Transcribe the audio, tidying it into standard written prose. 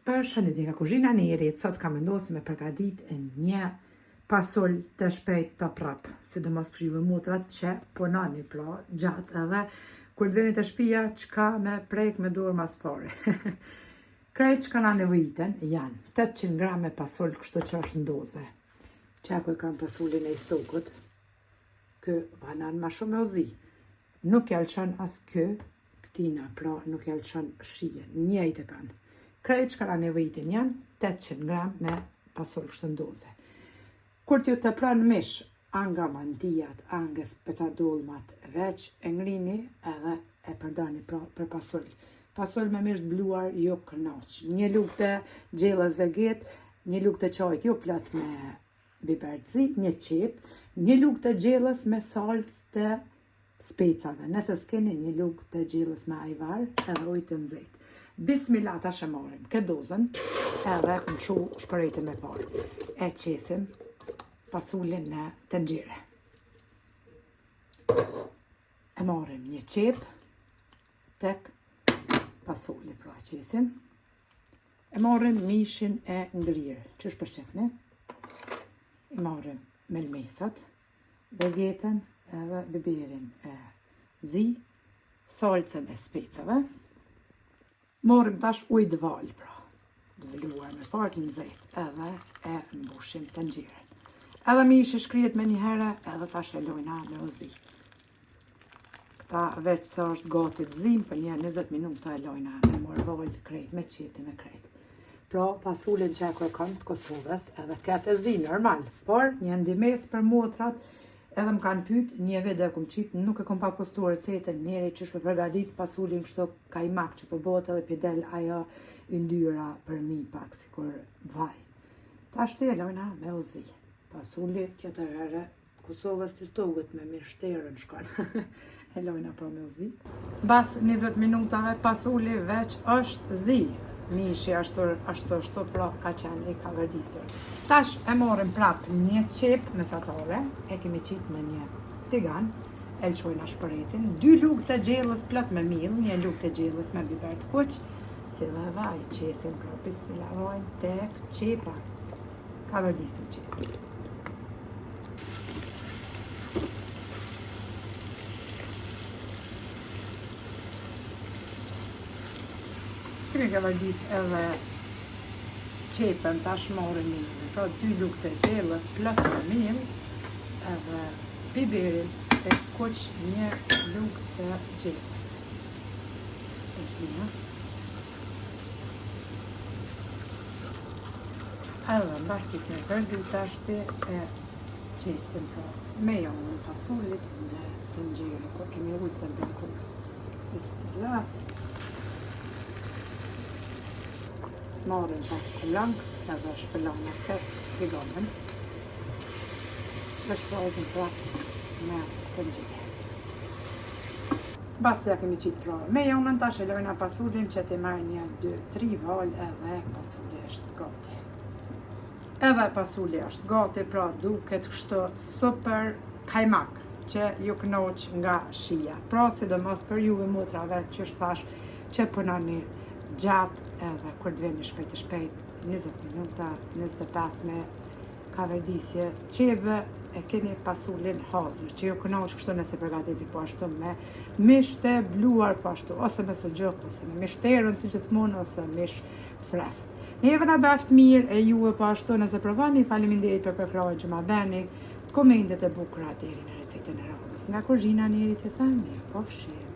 Përshëndetje nga kuzhina Nerit, sot kam vendosur me përgatit një pasol të shpejt të prap, sidomos për juve motrat që punoni pra gjatë edhe kur të veni te shtëpia çka me prek me dorë mas pare. Krejt që na nevojiten janë 800 gram me pasol, kështu që është në doze. Qeku kam pasolin e stokut, kë vanan ma shumë e ozi. Nuk jalçon as këtina, pra nuk jalçon shije, njëjtë e kanë. Krejt që ka nevojitin janë 800 gram me pasol kështë në doze. Kur t'ju të pranë mish, anga mantijat, anga specadolmat, veç e ngrini edhe e përdani për pasol. Pasol me mish bluar jo kënaq. Një lugë të gjellës veget, një lugë të qajt jo plot me biberci, një qep, një lugë të gjellës me salcë të specave. Nëse s'keni një lugë të gjellës me ajvar edhe ujë të nxehtë. Bismillah tash e marrim këtë dozën edhe në çu shpërejtën me parë. E qesim pasulin në tenxhere. E marrim një qep tek pasuli, pra e qesim. E marrim mishin e ngrirë, ç'është për shefni. E marrim melmesat, vegetën edhe biberin e zi, salcën e specave. Morim tash ujë dval, pra, dvaluar me pak nxehtë edhe e mbushim tenxherën. Edhe mishi shkrihet me një herë, edhe tash e lojna me uzi. Këta veç se është gati të zim, për një 20 minuta e lojna me morval krejt, me qetin e krejt. Pra, pasulin që e kam të Kosovës, edhe këtë e zi normal, por një ndimes për motrat, edhe më kanë pyet, një vede e kom qitë, nuk e kom pa postuar recetën, njeri që shpe përgadit pasulin kështu kajmak që përbot edhe pidel ajo yndyra për mi pak, si kur vaj. Ta shte e lojna me ozi. Pasuli tjetër herë, Kosovës të stogut me mirështerën shkon. E lojna pra me ozi. Bas 20 minutave pasuli veç është zi. Mishi ashtu pra ka qenë i ka verdisur. Tash e morim prap një qep mesatare, e kemi qitë në një tigan, e lëshojna shpëretin, 2 lugë të gjellës plot me mill, një lugë të gjellës me biber të kuq, si dhe vaj, qesim propis si lavojnë tek qepa. Ka verdisim qepi. Kemi ka verdis edhe qepën, tash morim mill, pra 2 lugë të gjellës plot me mill, edhe biberin e kuq, një lugë të gjellës. Edhe mbasi kemi përzit tashti e qesim pra me jonë në pasulit në tenxhere, kur kemi ujtë temperaturë. Bismillah. Marrim pas këllang, edhe shpëllon atë frigonin. Dhe shpërojtën pra me tenxhere. Basi ja kemi qitë pra me jonën, tash e lojna pasulin që ti marrë një 2-3 val edhe pasuli është gati. Edhe pasuli është gati, pra duket kështu super kajmak që ju kënoq nga shija. Pra sidomos për juve motrave që është thash që punoni gjatë edhe kur të veni shpejt, 20 minuta, 25 me ka verdisje qeve e keni pasulin hazër, që ju kënoq kështu nëse përgatiti po ashtu me mish të bluar po ashtu, ose me sëgjok, ose me mishterën si që thmonë, ose mish të freskët. Neve na beft mirë e juve po ashtu nëse provani, faleminderit për përkrahjen që ma beni, komentet e bukura deri në recetën e radhës. Nga kuzhina Nerit ju them, mirë po fshi.